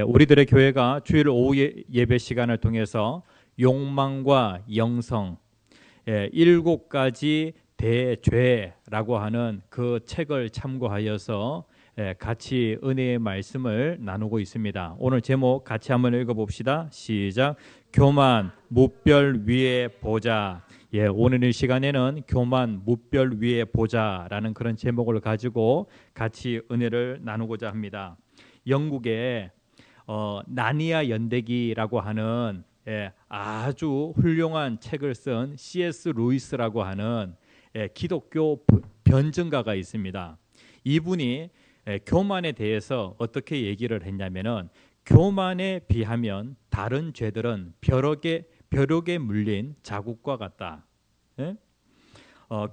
우리들의 교회가 주일 오후 예배 시간을 통해서 욕망과 영성, 7가지 대죄라고 하는 그 책을 참고하여서 같이 은혜의 말씀을 나누고 있습니다. 오늘 제목 같이 한번 읽어봅시다. 시작. 교만 무별 위에 보자. 오늘 이 시간에는 교만 무별 위에 보자라는 그런 제목을 가지고 같이 은혜를 나누고자 합니다. 영국의 나니아 연대기라고 하는 아주 훌륭한 책을 쓴 C.S. 루이스라고 하는 기독교 변증가가 있습니다. 이분이 교만에 대해서 어떻게 얘기를 했냐면은 교만에 비하면 다른 죄들은 벼룩에 물린 자국과 같다.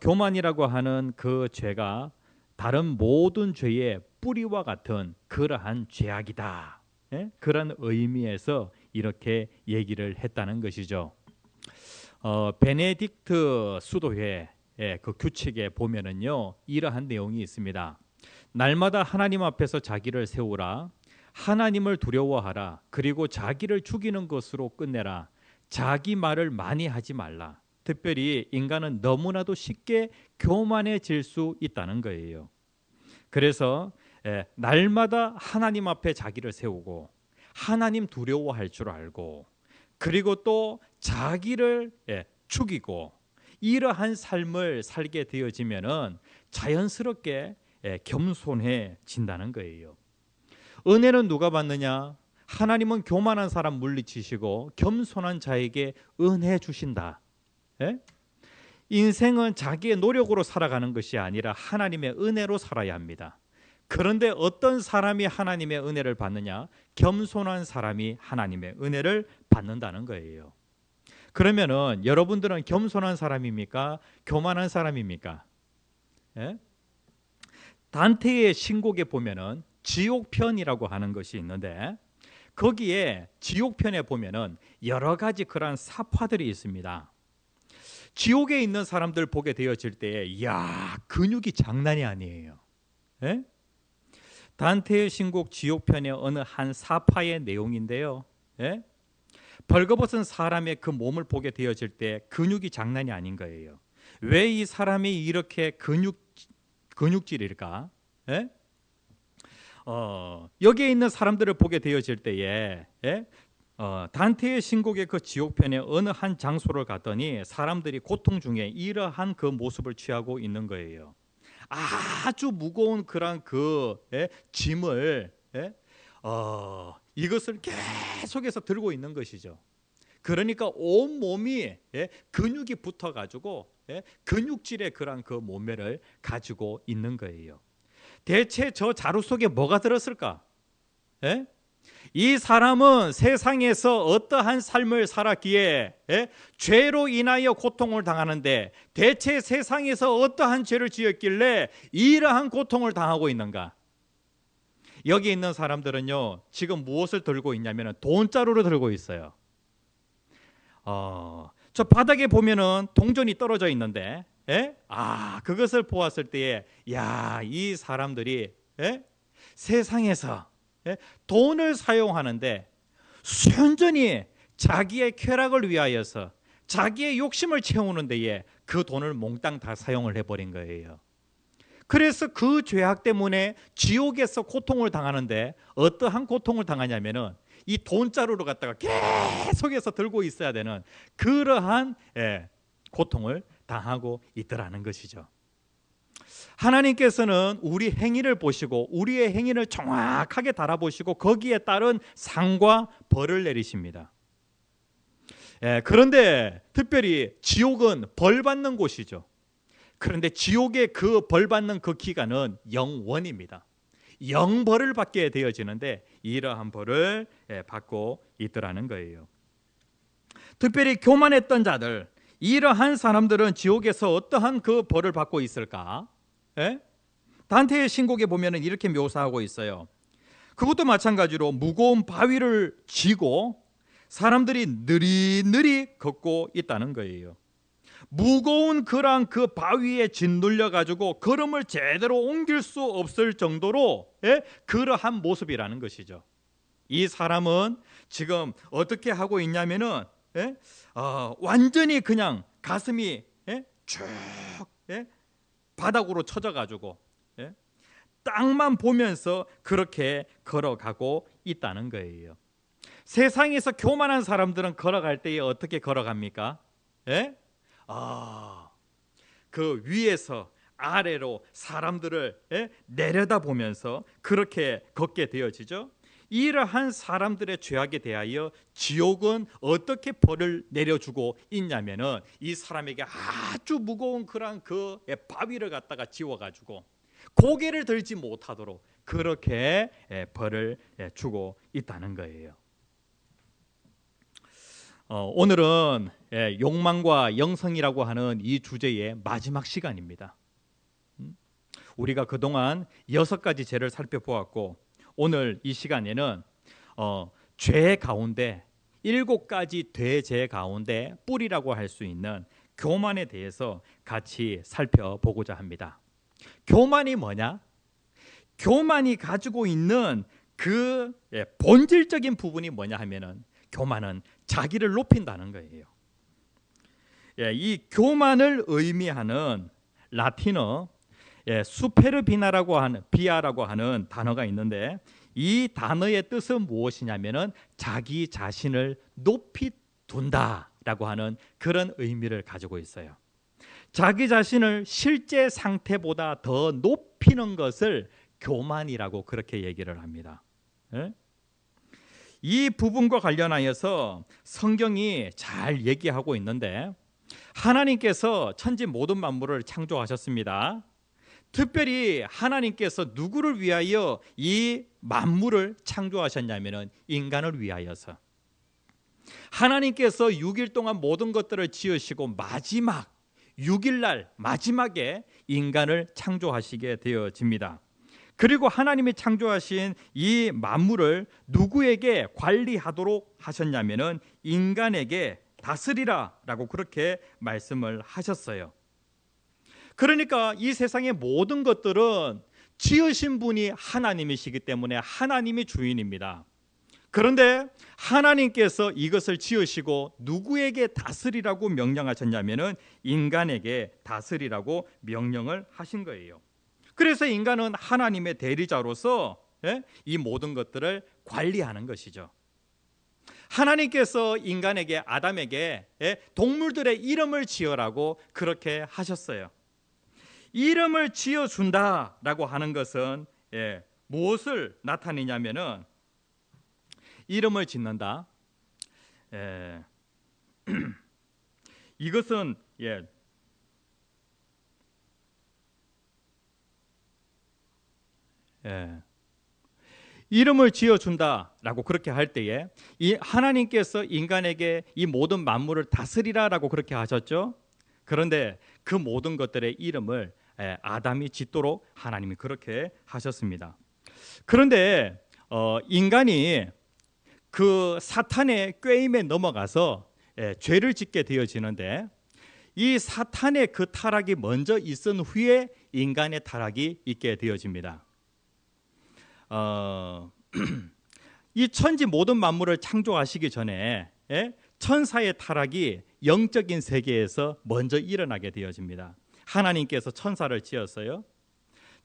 교만이라고 하는 그 죄가 다른 모든 죄의 뿌리와 같은 그러한 죄악이다. 그런 의미에서 이렇게 얘기를 했다는 것이죠. 베네딕트 수도회 그 규칙에 보면은요 이러한 내용이 있습니다. 날마다 하나님 앞에서 자기를 세우라. 하나님을 두려워하라. 그리고 자기를 죽이는 것으로 끝내라. 자기 말을 많이 하지 말라. 특별히 인간은 너무나도 쉽게 교만해질 수 있다는 거예요. 그래서 날마다 하나님 앞에 자기를 세우고 하나님 두려워할 줄 알고 그리고 또 자기를 죽이고 이러한 삶을 살게 되어지면은 자연스럽게 겸손해진다는 거예요. 은혜는 누가 받느냐? 하나님은 교만한 사람 물리치시고 겸손한 자에게 은혜 주신다. 인생은 자기의 노력으로 살아가는 것이 아니라 하나님의 은혜로 살아야 합니다. 그런데 어떤 사람이 하나님의 은혜를 받느냐? 겸손한 사람이 하나님의 은혜를 받는다는 거예요. 그러면은 여러분들은 겸손한 사람입니까? 교만한 사람입니까? 단테의 신곡에 보면은 지옥편이라고 하는 것이 있는데 거기에 지옥편에 보면은 여러 가지 그런 사파들이 있습니다. 지옥에 있는 사람들 보게 되어질 때, 이야, 근육이 장난이 아니에요. 단테의 신곡 지옥편의 어느 한 사파의 내용인데요. 벌거벗은 사람의 그 몸을 보게 되어질 때 근육이 장난이 아닌 거예요. 왜 이 사람이 이렇게 근육질일까? 여기에 있는 사람들을 보게 되어질 때에 단테의 신곡의 그 지옥편의 어느 한 장소를 갔더니 사람들이 고통 중에 이러한 그 모습을 취하고 있는 거예요. 아주 무거운 그런 그 짐을 이것을 계속해서 들고 있는 것이죠. 그러니까 온 몸이 근육이 붙어가지고 근육질의 그런 그 몸매를 가지고 있는 거예요. 대체 저 자루 속에 뭐가 들었을까? 이 사람은 세상에서 어떠한 삶을 살았기에 죄로 인하여 고통을 당하는데 대체 세상에서 어떠한 죄를 지었길래 이러한 고통을 당하고 있는가? 여기 있는 사람들은요 지금 무엇을 들고 있냐면 돈자루를 들고 있어요. 저 바닥에 보면은 동전이 떨어져 있는데 그것을 보았을 때에 야, 이 사람들이 세상에서 돈을 사용하는데 순전히 자기의 쾌락을 위하여서 자기의 욕심을 채우는 데에 그 돈을 몽땅 다 사용을 해버린 거예요. 그래서 그 죄악 때문에 지옥에서 고통을 당하는데 어떠한 고통을 당하냐면은 이 돈자루를 갖다가 계속해서 들고 있어야 되는 그러한 고통을 당하고 있더라는 것이죠. 하나님께서는 우리 행위를 보시고 우리의 행위를 정확하게 달아보시고 거기에 따른 상과 벌을 내리십니다. 그런데 특별히 지옥은 벌 받는 곳이죠. 그런데 지옥의 그 벌 받는 그 기간은 영원입니다. 영벌을 받게 되어지는데 이러한 벌을 받고 있더라는 거예요. 특별히 교만했던 자들, 이러한 사람들은 지옥에서 어떠한 그 벌을 받고 있을까? 단테의 신곡에 보면은 이렇게 묘사하고 있어요. 그것도 마찬가지로 무거운 바위를 쥐고 사람들이 느리느리 걷고 있다는 거예요. 무거운 그런 그 바위에 짓눌려 가지고 걸음을 제대로 옮길 수 없을 정도로 그러한 모습이라는 것이죠. 이 사람은 지금 어떻게 하고 있냐면은 완전히 그냥 가슴이 쭉 바닥으로 쳐져가지고 땅만 보면서 그렇게 걸어가고 있다는 거예요. 세상에서 교만한 사람들은 걸어갈 때에 어떻게 걸어갑니까? 그 위에서 아래로 사람들을 내려다보면서 그렇게 걷게 되어지죠. 이러한 사람들의 죄악에 대하여 지옥은 어떻게 벌을 내려주고 있냐면은 이 사람에게 아주 무거운 그런 그 바위를 갖다가 지워가지고 고개를 들지 못하도록 그렇게 벌을 주고 있다는 거예요. 오늘은 욕망과 영성이라고 하는 이 주제의 마지막 시간입니다. 우리가 그동안 6가지 죄를 살펴보았고 오늘 이 시간에는 죄 가운데 7가지 대죄 가운데 뿌리라고 할 수 있는 교만에 대해서 같이 살펴보고자 합니다. 교만이 뭐냐? 교만이 가지고 있는 그 본질적인 부분이 뭐냐 하면은 교만은 자기를 높인다는 거예요. 이 교만을 의미하는 라틴어 수페르비나라고 하는 비아라고 하는 단어가 있는데 이 단어의 뜻은 무엇이냐면은 자기 자신을 높이 둔다라고 하는 그런 의미를 가지고 있어요. 자기 자신을 실제 상태보다 더 높이는 것을 교만이라고 그렇게 얘기를 합니다. 이 부분과 관련하여서 성경이 잘 얘기하고 있는데 하나님께서 천지 모든 만물을 창조하셨습니다. 특별히 하나님께서 누구를 위하여 이 만물을 창조하셨냐면은 인간을 위하여서 하나님께서 6일 동안 모든 것들을 지으시고 마지막 6일 날 마지막에 인간을 창조하시게 되어집니다. 그리고 하나님이 창조하신 이 만물을 누구에게 관리하도록 하셨냐면은 인간에게 다스리라라고 그렇게 말씀을 하셨어요. 그러니까 이 세상의 모든 것들은 지으신 분이 하나님이시기 때문에 하나님이 주인입니다. 그런데 하나님께서 이것을 지으시고 누구에게 다스리라고 명령하셨냐면은 인간에게 다스리라고 명령을 하신 거예요. 그래서 인간은 하나님의 대리자로서 이 모든 것들을 관리하는 것이죠. 하나님께서 인간에게 아담에게 동물들의 이름을 지어라고 그렇게 하셨어요. 이름을 지어준다라고 하는 것은 무엇을 나타내냐면은 이름을 짓는다. 이것은 이름을 지어준다라고 그렇게 할 때에 이 하나님께서 인간에게 이 모든 만물을 다스리라라고 그렇게 하셨죠. 그런데 그 모든 것들의 이름을 아담이 짓도록 하나님이 그렇게 하셨습니다. 그런데 인간이 그 사탄의 꾀임에 넘어가서 죄를 짓게 되어지는데 이 사탄의 그 타락이 먼저 있은 후에 인간의 타락이 있게 되어집니다. 이 천지 모든 만물을 창조하시기 전에 천사의 타락이 영적인 세계에서 먼저 일어나게 되어집니다. 하나님께서 천사를 지었어요.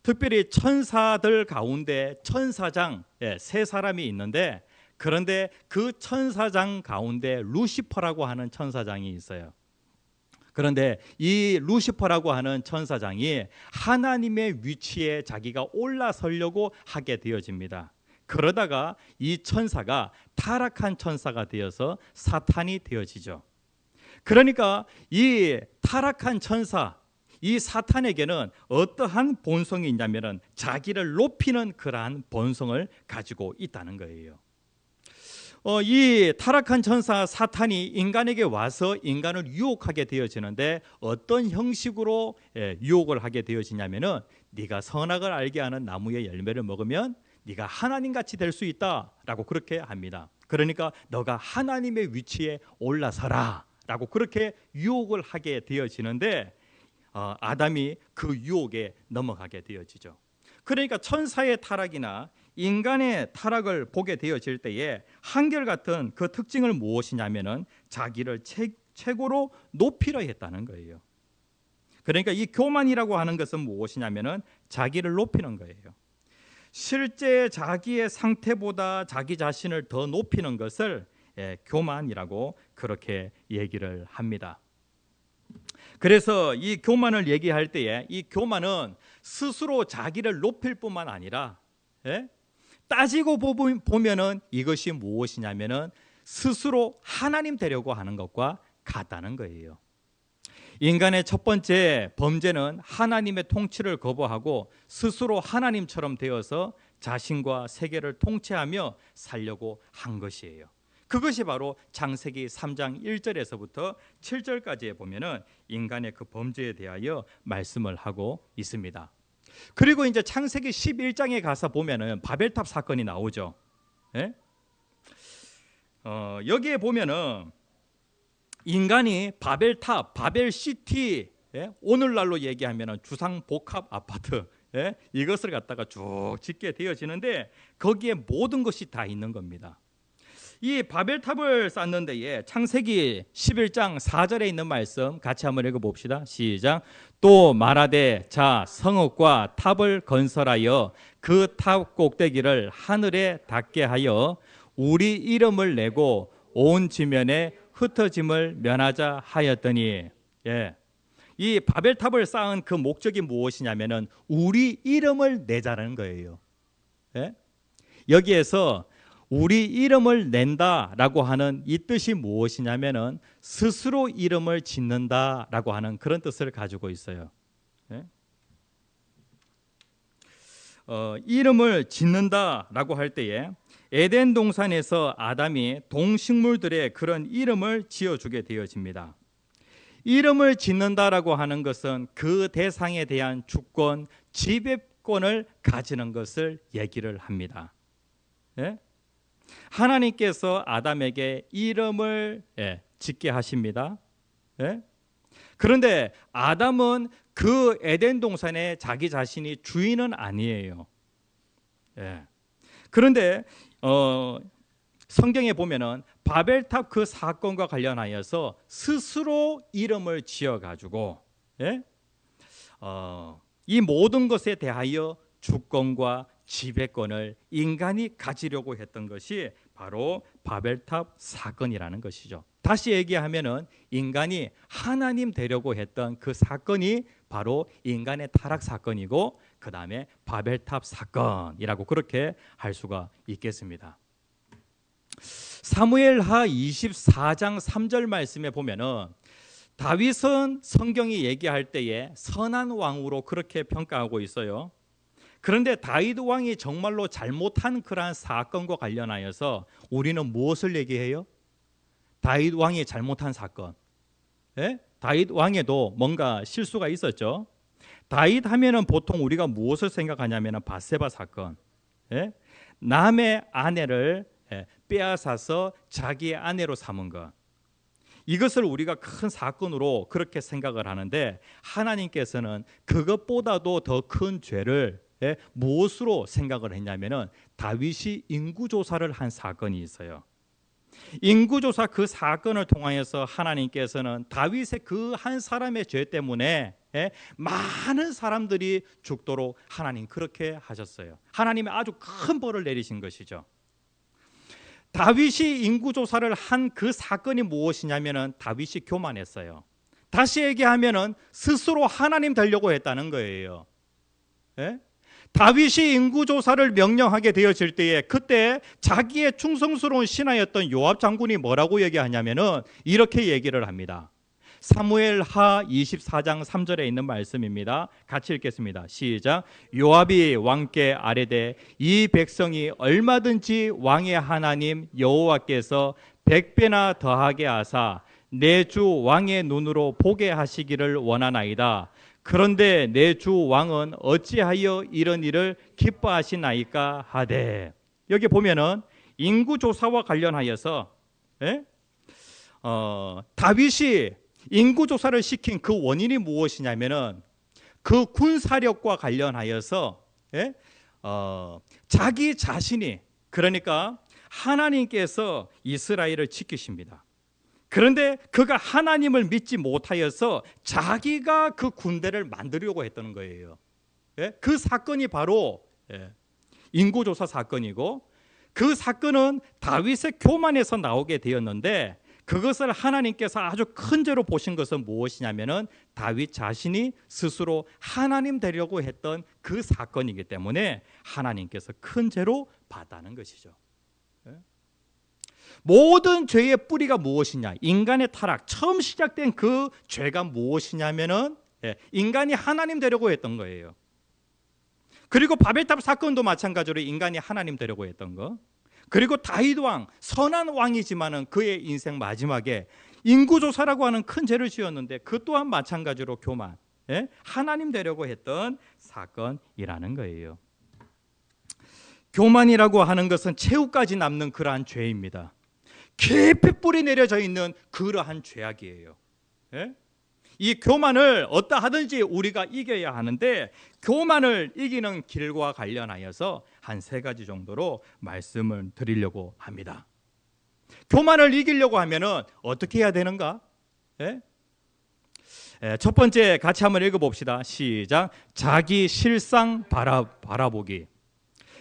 특별히 천사들 가운데 천사장 3사람이 있는데 그런데 그 천사장 가운데 루시퍼라고 하는 천사장이 있어요. 그런데 이 루시퍼라고 하는 천사장이 하나님의 위치에 자기가 올라서려고 하게 되어집니다. 그러다가 이 천사가 타락한 천사가 되어서 사탄이 되어지죠. 그러니까 이 타락한 천사, 이 사탄에게는 어떠한 본성이 있냐면은 자기를 높이는 그러한 본성을 가지고 있다는 거예요. 이 타락한 천사 사탄이 인간에게 와서 인간을 유혹하게 되어지는데 어떤 형식으로 유혹을 하게 되어지냐면은 네가 선악을 알게 하는 나무의 열매를 먹으면 네가 하나님같이 될 수 있다라고 그렇게 합니다. 그러니까 너가 하나님의 위치에 올라서라 라고 그렇게 유혹을 하게 되어지는데 아담이 그 유혹에 넘어가게 되어지죠. 그러니까 천사의 타락이나 인간의 타락을 보게 되어질 때에 한결같은 그 특징을 무엇이냐면은 자기를 최고로 높이려 했다는 거예요. 그러니까 이 교만이라고 하는 것은 무엇이냐면은 자기를 높이는 거예요. 실제 자기의 상태보다 자기 자신을 더 높이는 것을 교만이라고 그렇게 얘기를 합니다. 그래서 이 교만을 얘기할 때에 이 교만은 스스로 자기를 높일 뿐만 아니라 따지고 보면은 이것이 무엇이냐면은 스스로 하나님 되려고 하는 것과 같다는 거예요. 인간의 첫 번째 범죄는 하나님의 통치를 거부하고 스스로 하나님처럼 되어서 자신과 세계를 통치하며 살려고 한 것이에요. 그것이 바로 창세기 3장 1절에서부터 7절까지에 보면은 인간의 그 범죄에 대하여 말씀을 하고 있습니다. 그리고 이제 창세기 11장에 가서 보면은 바벨탑 사건이 나오죠. 여기에 보면은 인간이 바벨탑, 바벨시티, 오늘날로 얘기하면 주상복합 아파트, 이것을 갖다가 쭉 짓게 되어지는데 거기에 모든 것이 다 있는 겁니다. 이 바벨탑을 쌓는 데에 창세기 11장 4절에 있는 말씀 같이 한번 읽어봅시다. 시작. 또 말하되 자 성읍과 탑을 건설하여 그 탑 꼭대기를 하늘에 닿게 하여 우리 이름을 내고 온 지면에 흩어짐을 면하자 하였더니 이 바벨탑을 쌓은 그 목적이 무엇이냐면은 우리 이름을 내자는 거예요. 여기에서 우리 이름을 낸다라고 하는 이 뜻이 무엇이냐면은 스스로 이름을 짓는다라고 하는 그런 뜻을 가지고 있어요. 이름을 짓는다라고 할 때에 에덴 동산에서 아담이 동식물들의 그런 이름을 지어주게 되어집니다. 이름을 짓는다라고 하는 것은 그 대상에 대한 주권, 지배권을 가지는 것을 얘기를 합니다. 하나님께서 아담에게 이름을 짓게 하십니다. 그런데 아담은 그 에덴 동산에 자기 자신이 주인은 아니에요. 그런데 성경에 보면은 바벨탑 그 사건과 관련하여서 스스로 이름을 지어가지고 이 모든 것에 대하여 주권과 지배권을 인간이 가지려고 했던 것이 바로 바벨탑 사건이라는 것이죠. 다시 얘기하면은 인간이 하나님 되려고 했던 그 사건이 바로 인간의 타락 사건이고 그 다음에 바벨탑 사건이라고 그렇게 할 수가 있겠습니다. 사무엘하 24장 3절 말씀에 보면은 다윗은 성경이 얘기할 때에 선한 왕으로 그렇게 평가하고 있어요. 그런데 다윗 왕이 정말로 잘못한 그러한 사건과 관련하여서 우리는 무엇을 얘기해요? 다윗 왕이 잘못한 사건. 다윗 왕에도 뭔가 실수가 있었죠. 다윗 하면은 보통 우리가 무엇을 생각하냐면은 밧세바 사건. 남의 아내를 빼앗아서 자기의 아내로 삼은 것. 이것을 우리가 큰 사건으로 그렇게 생각을 하는데 하나님께서는 그것보다도 더 큰 죄를 무엇으로 생각을 했냐면은 다윗이 인구조사를 한 사건이 있어요. 인구조사 그 사건을 통하여서 하나님께서는 다윗의 그 한 사람의 죄 때문에 많은 사람들이 죽도록 하나님 그렇게 하셨어요. 하나님이 아주 큰 벌을 내리신 것이죠. 다윗이 인구조사를 한 그 사건이 무엇이냐면은 다윗이 교만했어요. 다시 얘기하면은 스스로 하나님 되려고 했다는 거예요. 다윗이 인구조사를 명령하게 되어질 때에 그때 자기의 충성스러운 신하였던 요압 장군이 뭐라고 얘기하냐면은 이렇게 얘기를 합니다. 사무엘하 24장 3절에 있는 말씀입니다. 같이 읽겠습니다. 시작. 요압이 왕께 아뢰되 이 백성이 얼마든지 왕의 하나님 여호와께서 100배나 더하게 하사 내 주 왕의 눈으로 보게 하시기를 원하나이다. 그런데 내 주 왕은 어찌하여 이런 일을 기뻐하시나이까 하되. 여기 보면은 인구조사와 관련하여서 다윗이 인구조사를 시킨 그 원인이 무엇이냐면은 그 군사력과 관련하여서 자기 자신이, 그러니까 하나님께서 이스라엘을 지키십니다. 그런데 그가 하나님을 믿지 못하여서 자기가 그 군대를 만들려고 했던 거예요. 예? 그 사건이 바로 인구조사 사건이고, 그 사건은 다윗의 교만에서 나오게 되었는데, 그것을 하나님께서 아주 큰 죄로 보신 것은 무엇이냐면은 다윗 자신이 스스로 하나님 되려고 했던 그 사건이기 때문에 하나님께서 큰 죄로 봤다는 것이죠. 모든 죄의 뿌리가 무엇이냐? 인간의 타락, 처음 시작된 그 죄가 무엇이냐면은 인간이 하나님 되려고 했던 거예요. 그리고 바벨탑 사건도 마찬가지로 인간이 하나님 되려고 했던 거. 그리고 다윗 왕, 선한 왕이지만은 그의 인생 마지막에 인구조사라고 하는 큰 죄를 지었는데 그 또한 마찬가지로 교만, 하나님 되려고 했던 사건이라는 거예요. 교만이라고 하는 것은 최후까지 남는 그러한 죄입니다. 깊이 뿌리 내려져 있는 그러한 죄악이에요. 이 교만을 어떠하든지 우리가 이겨야 하는데, 교만을 이기는 길과 관련하여서 한 3가지 정도로 말씀을 드리려고 합니다. 교만을 이기려고 하면은 어떻게 해야 되는가? 첫 번째 같이 한번 읽어봅시다. 시작. 자기 실상 바라보기.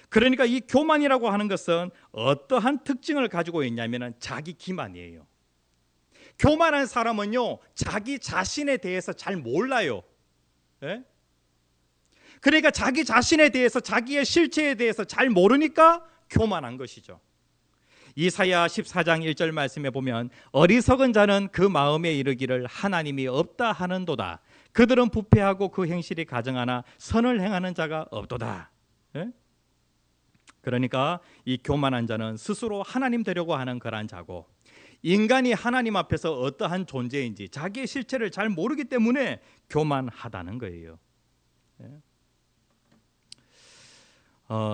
그러니까 이 교만이라고 하는 것은 어떠한 특징을 가지고 있냐면은 자기 기만이에요. 교만한 사람은요, 자기 자신에 대해서 잘 몰라요. 그러니까 자기 자신에 대해서, 자기의 실체에 대해서 잘 모르니까 교만한 것이죠. 이사야 14장 1절 말씀에 보면 어리석은 자는 그 마음에 이르기를 하나님이 없다 하는도다. 그들은 부패하고 그 행실이 가증하나 선을 행하는 자가 없도다. 그러니까 이 교만한 자는 스스로 하나님 되려고 하는 그러한 자고, 인간이 하나님 앞에서 어떠한 존재인지 자기의 실체를 잘 모르기 때문에 교만하다는 거예요.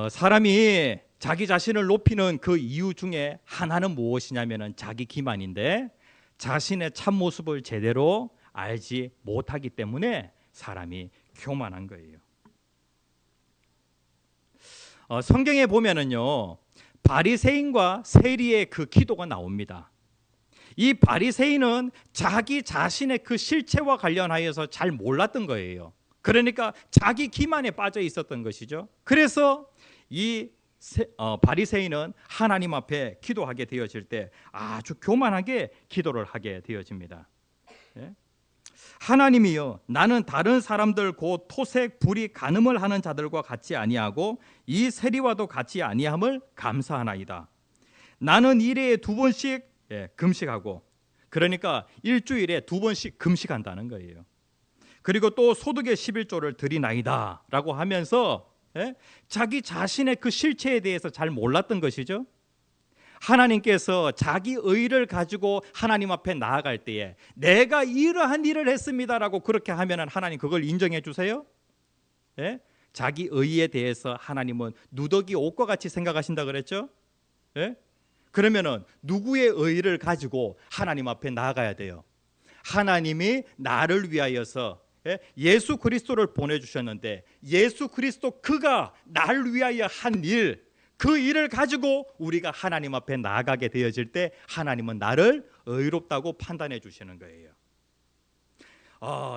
사람이 자기 자신을 높이는 그 이유 중에 하나는 무엇이냐면은 자기 기만인데, 자신의 참모습을 제대로 알지 못하기 때문에 사람이 교만한 거예요. 성경에 보면은요, 바리새인과 세리의 그 기도가 나옵니다. 이 바리새인은 자기 자신의 그 실체와 관련하여서 잘 몰랐던 거예요. 그러니까 자기 기만에 빠져 있었던 것이죠. 그래서 이 바리새인은 하나님 앞에 기도하게 되어질 때 아주 교만하게 기도를 하게 되어집니다. 하나님이여, 나는 다른 사람들 곧 토색, 불의, 간음을 하는 자들과 같이 아니하고 이 세리와도 같이 아니함을 감사하나이다. 나는 일에 2번씩 금식하고, 그러니까 일주일에 2번씩 금식한다는 거예요. 그리고 또 소득의 11조를 드리나이다 라고 하면서 자기 자신의 그 실체에 대해서 잘 몰랐던 것이죠. 하나님께서 자기 의를 가지고 하나님 앞에 나아갈 때에 내가 이러한 일을 했습니다라고 그렇게 하면 하나님 그걸 인정해 주세요? 자기 의에 대해서 하나님은 누더기 옷과 같이 생각하신다 그랬죠? 그러면은 누구의 의를 가지고 하나님 앞에 나아가야 돼요? 하나님이 나를 위하여서 예수 그리스도를 보내주셨는데, 예수 그리스도 그가 나를 위하여 한 일, 그 일을 가지고 우리가 하나님 앞에 나아가게 되어질 때 하나님은 나를 의롭다고 판단해 주시는 거예요.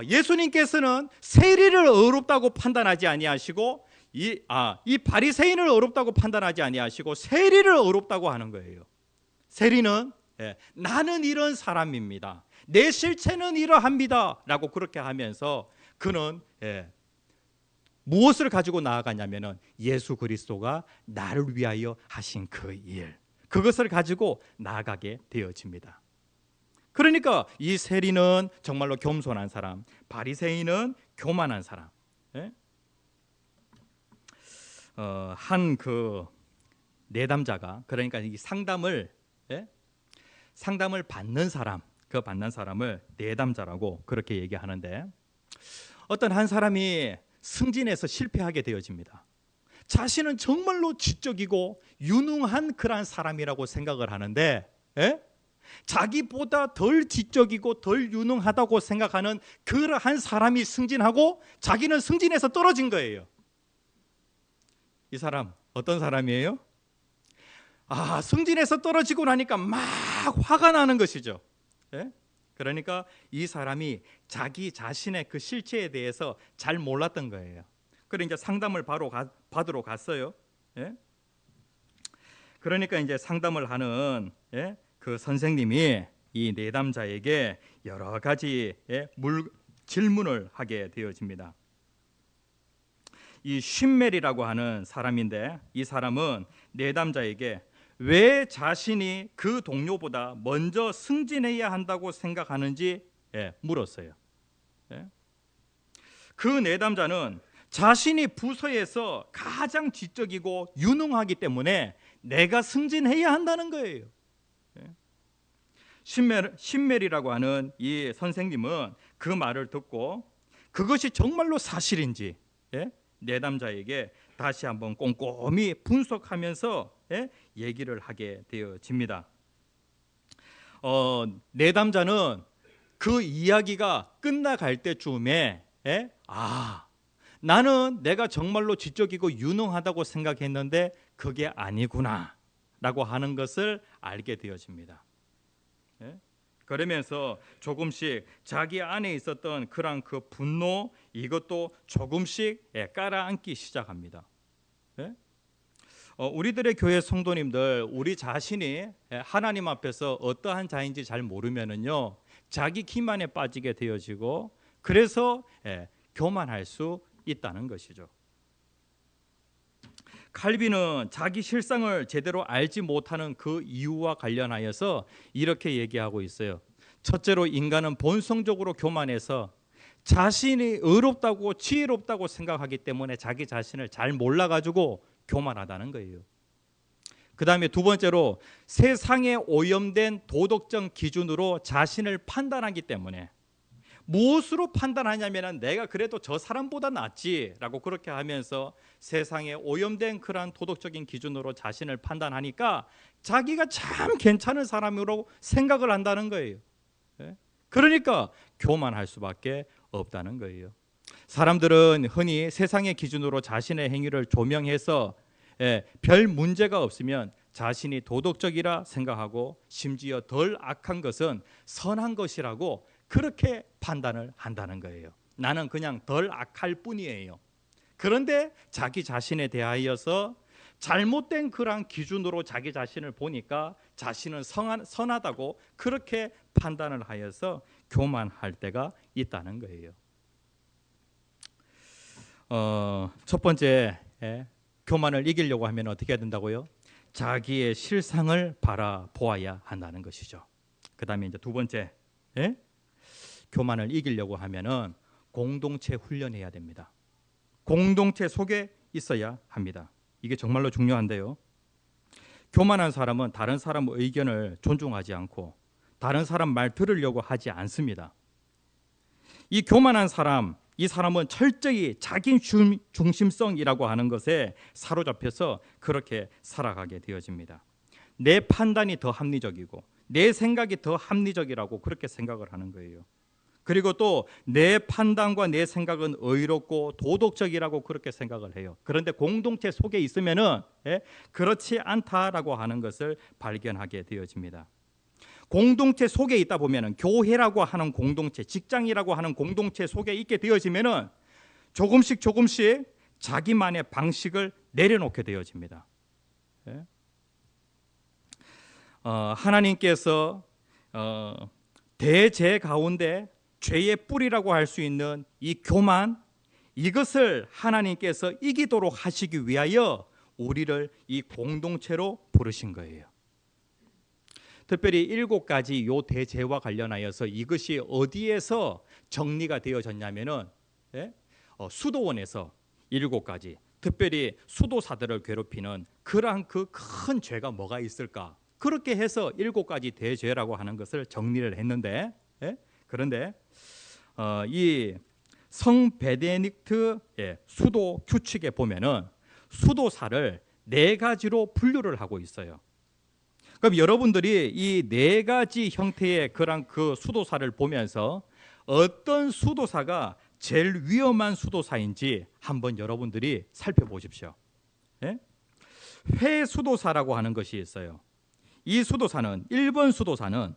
예수님께서는 세리를 의롭다고 판단하지 아니하시고 이 바리새인을 의롭다고 판단하지 아니하시고 세리를 의롭다고 하는 거예요. 세리는 나는 이런 사람입니다, 내 실체는 이러합니다 라고 그렇게 하면서 그는 무엇을 가지고 나아가냐면은 예수 그리스도가 나를 위하여 하신 그 일, 그것을 가지고 나아가게 되어집니다. 그러니까 이 세리는 정말로 겸손한 사람, 바리새인은 교만한 사람. 한 그 내담자가, 그러니까 이 상담을 받는 사람, 그 받는 사람을 내담자라고 그렇게 얘기하는데, 어떤 한 사람이 승진해서 실패하게 되어집니다. 자신은 정말로 지적이고 유능한 그런 사람이라고 생각을 하는데, 자기보다 덜 지적이고 덜 유능하다고 생각하는 그러한 사람이 승진하고 자기는 승진해서 떨어진 거예요. 이 사람 어떤 사람이에요? 승진해서 떨어지고 나니까 막 화가 나는 것이죠. 예? 그러니까 이 사람이 자기 자신의 그 실체에 대해서 잘 몰랐던 거예요. 그래 이제 상담을 바로 받으러 갔어요. 예? 그러니까 이제 상담을 하는 그 선생님이 이 내담자에게 여러 가지 질문을 하게 되어집니다. 이 쉰멜이라고 하는 사람인데 이 사람은 내담자에게 왜 자신이 그 동료보다 먼저 승진해야 한다고 생각하는지 물었어요. 그 내담자는 자신이 부서에서 가장 지적이고 유능하기 때문에 내가 승진해야 한다는 거예요. 쉰멜이라고 하는 이 선생님은 그 말을 듣고 그것이 정말로 사실인지 내담자에게 다시 한번 꼼꼼히 분석하면서 얘기를 하게 되어집니다. 내담자는 그 이야기가 끝나갈 때쯤에 나는 내가 정말로 지적이고 유능하다고 생각했는데 그게 아니구나 라고 하는 것을 알게 되어집니다. 그러면서 조금씩 자기 안에 있었던 그런 그 분노 이것도 조금씩 깔아앉기 시작합니다. 우리들의 교회 성도님들 우리 자신이 하나님 앞에서 어떠한 자인지 잘 모르면은요 자기 기만에 빠지게 되어지고 그래서 교만할 수 있다는 것이죠. 칼빈은 자기 실상을 제대로 알지 못하는 그 이유와 관련하여서 이렇게 얘기하고 있어요. 첫째로 인간은 본성적으로 교만해서 자신이 의롭다고 지혜롭다고 생각하기 때문에 자기 자신을 잘 몰라가지고 교만하다는 거예요. 그 다음에 두 번째로 세상에 오염된 도덕적 기준으로 자신을 판단하기 때문에 무엇으로 판단하냐면 내가 그래도 저 사람보다 낫지라고 그렇게 하면서 세상에 오염된 그러한 도덕적인 기준으로 자신을 판단하니까 자기가 참 괜찮은 사람으로 생각을 한다는 거예요. 그러니까 교만할 수밖에 없다는 거예요. 사람들은 흔히 세상의 기준으로 자신의 행위를 조명해서 별 문제가 없으면 자신이 도덕적이라 생각하고 심지어 덜 악한 것은 선한 것이라고 그렇게 판단을 한다는 거예요. 나는 그냥 덜 악할 뿐이에요. 그런데 자기 자신에 대하여서 잘못된 그런 기준으로 자기 자신을 보니까 자신은 선하다고 그렇게 판단을 하여서 교만할 때가 있다는 거예요. 첫 번째 교만을 이기려고 하면 어떻게 해야 된다고요? 자기의 실상을 바라보아야 한다는 것이죠. 그 다음에 이제 두 번째 교만을 이기려고 하면은 공동체 훈련해야 됩니다. 공동체 속에 있어야 합니다. 이게 정말로 중요한데요. 교만한 사람은 다른 사람 의견을 존중하지 않고 다른 사람 말 들으려고 하지 않습니다. 이 교만한 사람, 이 사람은 철저히 자기 중심성이라고 하는 것에 사로잡혀서 그렇게 살아가게 되어집니다. 내 판단이 더 합리적이고 내 생각이 더 합리적이라고 그렇게 생각을 하는 거예요. 그리고 또 내 판단과 내 생각은 의롭고 도덕적이라고 그렇게 생각을 해요. 그런데 공동체 속에 있으면은 그렇지 않다라고 하는 것을 발견하게 되어집니다. 공동체 속에 있다 보면은 교회라고 하는 공동체, 직장이라고 하는 공동체 속에 있게 되어지면은 조금씩 자기만의 방식을 내려놓게 되어집니다. 하나님께서 대죄 가운데 죄의 뿌리라고 할 수 있는 이 교만, 이것을 하나님께서 이기도록 하시기 위하여 우리를 이 공동체로 부르신 거예요. 특별히 7가지 요 대죄와 관련하여서 이것이 어디에서 정리가 되어졌냐면은 수도원에서 7가지, 특별히 수도사들을 괴롭히는 그러한 그 큰 죄가 뭐가 있을까? 그렇게 해서 7가지 대죄라고 하는 것을 정리를 했는데 그런데 이 성 베네딕트 수도 규칙에 보면은 수도사를 4가지로 분류를 하고 있어요. 그럼 여러분들이 이 4가지 형태의 그런 그 수도사를 보면서 어떤 수도사가 제일 위험한 수도사인지 한번 여러분들이 살펴보십시오. 회수도사라고 하는 것이 있어요. 이 수도사는 1번 수도사는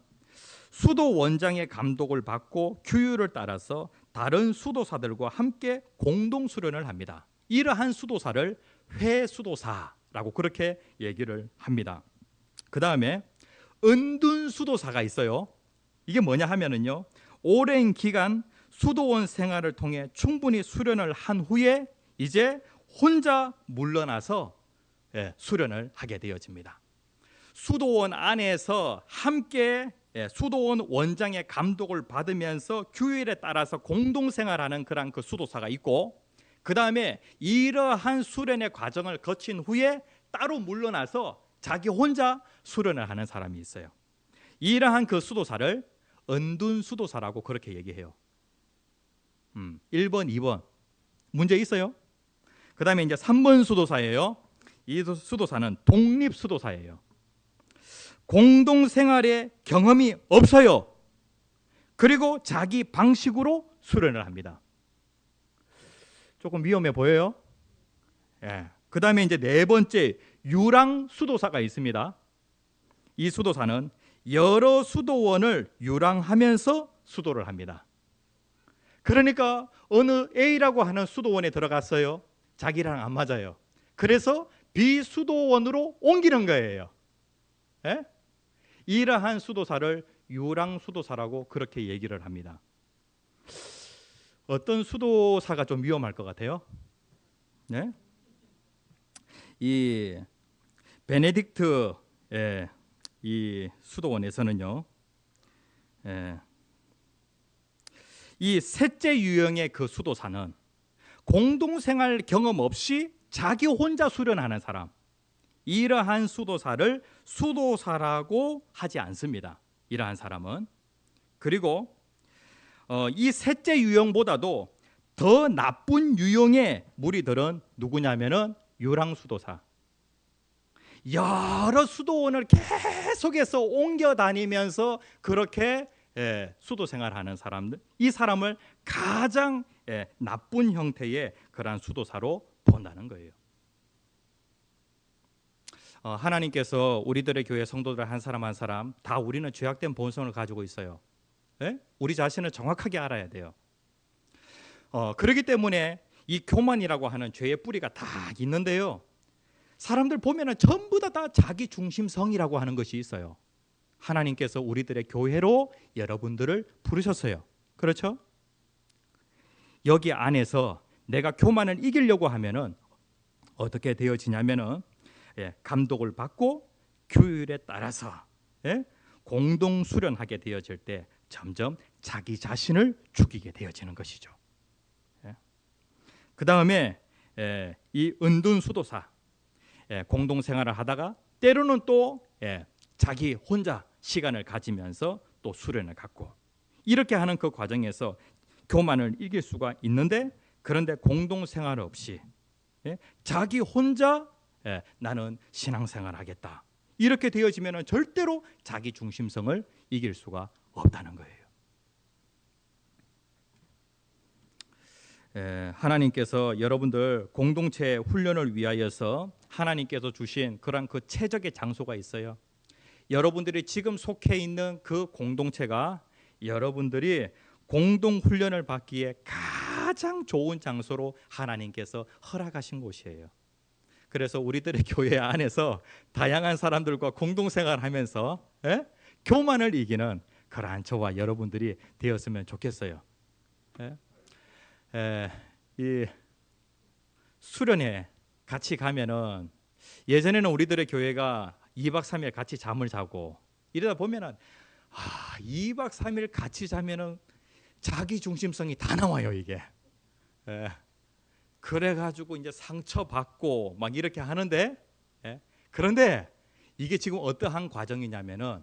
수도 원장의 감독을 받고 규율을 따라서 다른 수도사들과 함께 공동 수련을 합니다. 이러한 수도사를 회수도사라고 그렇게 얘기를 합니다. 그 다음에 은둔 수도사가 있어요. 이게 뭐냐 하면은요, 오랜 기간 수도원 생활을 통해 충분히 수련을 한 후에 이제 혼자 물러나서 수련을 하게 되어집니다. 수도원 안에서 함께 수도원 원장의 감독을 받으면서 규율에 따라서 공동생활하는 그런 그 수도사가 있고, 그 다음에 이러한 수련의 과정을 거친 후에 따로 물러나서 자기 혼자 수련을 하는 사람이 있어요. 이러한 그 수도사를 은둔 수도사라고 그렇게 얘기해요. 1번, 2번 문제 있어요. 그 다음에 이제 3번 수도사예요. 이 수도사는 독립 수도사예요. 공동생활의 경험이 없어요. 그리고 자기 방식으로 수련을 합니다. 조금 위험해 보여요. 그 다음에 이제 네 번째 유랑 수도사가 있습니다. 이 수도사는 여러 수도원을 유랑하면서 수도를 합니다. 그러니까 어느 A라고 하는 수도원에 들어갔어요. 자기랑 안 맞아요. 그래서 B 수도원으로 옮기는 거예요. 이러한 수도사를 유랑 수도사라고 그렇게 얘기를 합니다. 어떤 수도사가 좀 위험할 것 같아요? 네? 이 베네딕트 이 수도원에서는요, 이 셋째 유형의 그 수도사는 공동생활 경험 없이 자기 혼자 수련하는 사람, 이러한 수도사를 수도사라고 하지 않습니다. 이러한 사람은. 그리고 이 셋째 유형보다도 더 나쁜 유형의 무리들은 누구냐면은 유랑수도사. 여러 수도원을 계속해서 옮겨 다니면서 그렇게 수도 생활하는 사람들, 이 사람을 가장 나쁜 형태의 그러한 수도사로 본다는 거예요. 하나님께서 우리들의 교회 성도들 한 사람 한 사람 다 우리는 죄악된 본성을 가지고 있어요. 우리 자신을 정확하게 알아야 돼요. 그렇기 때문에 이 교만이라고 하는 죄의 뿌리가 다 있는데요, 사람들 보면은 전부 다 자기 중심성이라고 하는 것이 있어요. 하나님께서 우리들의 교회로 여러분들을 부르셨어요. 그렇죠? 여기 안에서 내가 교만을 이기려고 하면은 어떻게 되어지냐면은 감독을 받고 규율에 따라서 공동 수련하게 되어질 때 점점 자기 자신을 죽이게 되어지는 것이죠. 그 다음에 이 은둔 수도사, 공동 생활을 하다가 때로는 또 자기 혼자 시간을 가지면서 또 수련을 갖고 이렇게 하는 그 과정에서 교만을 이길 수가 있는데, 그런데 공동 생활 없이 자기 혼자 나는 신앙생활을 하겠다, 이렇게 되어지면 절대로 자기 중심성을 이길 수가 없다는 거예요. 하나님께서 여러분들 공동체 훈련을 위하여서 하나님께서 주신 그런 그 최적의 장소가 있어요. 여러분들이 지금 속해 있는 그 공동체가 여러분들이 공동 훈련을 받기에 가장 좋은 장소로 하나님께서 허락하신 곳이에요. 그래서 우리들의 교회 안에서 다양한 사람들과 공동생활하면서 교만을 이기는 그러한 저와 여러분들이 되었으면 좋겠어요. 이 수련회 같이 가면은, 예전에는 우리들의 교회가 2박 3일 같이 잠을 자고 이러다 보면은 2박 3일 같이 자면은 자기 중심성이 다 나와요, 이게. 그래가지고 이제 상처받고 막 이렇게 하는데, 그런데 이게 지금 어떠한 과정이냐면은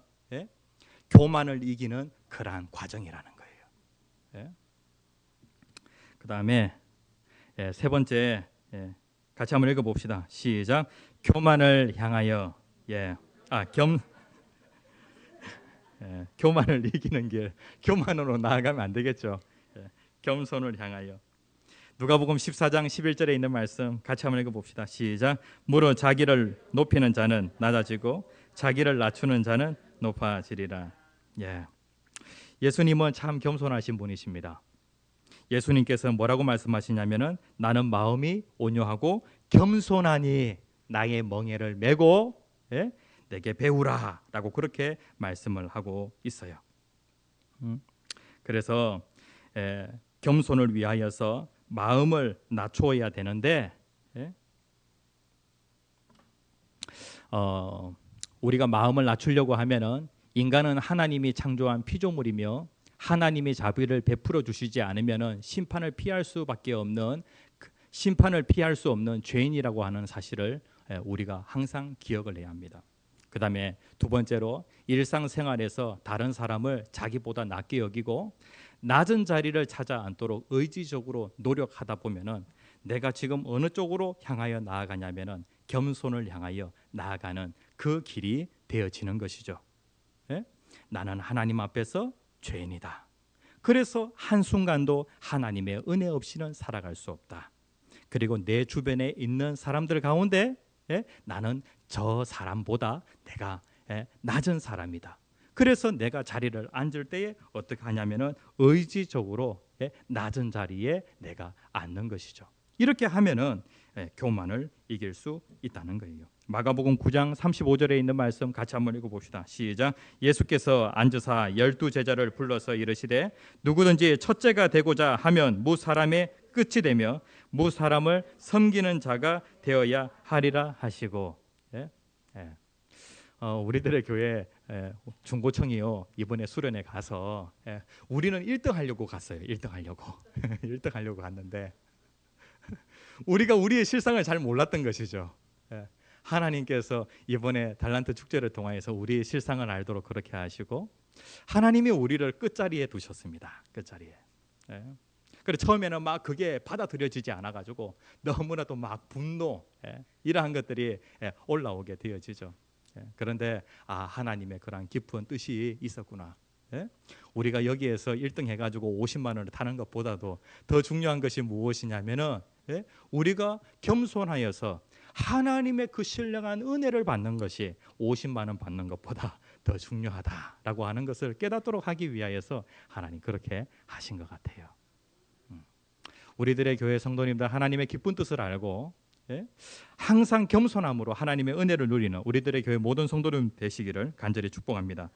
교만을 이기는 그러한 과정이라는 거예요. 그 다음에 세 번째, 같이 한번 읽어봅시다. 시작. 교만을 향하여 교만을 이기는 길, 교만으로 나아가면 안 되겠죠. 겸손을 향하여. 누가복음 14장 11절에 있는 말씀 같이 한번 읽어봅시다. 시작. 무릇 자기를 높이는 자는 낮아지고 자기를 낮추는 자는 높아지리라. 예. 예수님은 참 겸손하신 분이십니다. 예수님께서 뭐라고 말씀하시냐면은 나는 마음이 온유하고 겸손하니 나의 멍에를 메고 내게 배우라라고 그렇게 말씀을 하고 있어요. 그래서 겸손을 위하여서 마음을 낮추어야 되는데 우리가 마음을 낮추려고 하면은 인간은 하나님이 창조한 피조물이며 하나님이 자비를 베풀어 주시지 않으면은 심판을 피할 수 없는 죄인이라고 하는 사실을 우리가 항상 기억을 해야 합니다. 그다음에 두 번째로 일상생활에서 다른 사람을 자기보다 낮게 여기고 낮은 자리를 찾아 앉도록 의지적으로 노력하다 보면은 내가 지금 어느 쪽으로 향하여 나아가냐면은 겸손을 향하여 나아가는 그 길이 되어지는 것이죠. 나는 하나님 앞에서 죄인이다. 그래서 한순간도 하나님의 은혜 없이는 살아갈 수 없다. 그리고 내 주변에 있는 사람들 가운데 나는 저 사람보다 내가 낮은 사람이다. 그래서 내가 자리를 앉을 때에 어떻게 하냐면은 의지적으로 낮은 자리에 내가 앉는 것이죠. 이렇게 하면은 교만을 이길 수 있다는 거예요. 마가복음 9장 35절에 있는 말씀 같이 한번 읽어봅시다. 시작. 예수께서 앉으사 12제자를 불러서 이르시되 누구든지 첫째가 되고자 하면 무 사람의 끝이 되며 무 사람을 섬기는 자가 되어야 하리라 하시고 우리들의 교회 중고청이요 이번에 수련회 가서 우리는 1등 하려고 갔어요. 1등 하려고 1등 하려고 갔는데 우리가 우리의 실상을 잘 몰랐던 것이죠. 하나님께서 이번에 달란트 축제를 통하여서 우리의 실상을 알도록 그렇게 하시고 하나님이 우리를 끝자리에 두셨습니다. 끝자리에. 그래 처음에는 막 그게 받아들여지지 않아가지고 너무나도 막 분노 이러한 것들이 올라오게 되어지죠. 그런데 하나님의 그런 깊은 뜻이 있었구나. 우리가 여기에서 1등 해가지고 50만 원을 타는 것보다도 더 중요한 것이 무엇이냐면은 우리가 겸손하여서 하나님의 그 신령한 은혜를 받는 것이 50만 원 받는 것보다 더 중요하다라고 하는 것을 깨닫도록 하기 위하여서 하나님 그렇게 하신 것 같아요. 우리들의 교회 성도님들 하나님의 기쁜 뜻을 알고 항상 겸손함으로 하나님의 은혜를 누리는 우리들의 교회 모든 성도님 되시기를 간절히 축복합니다.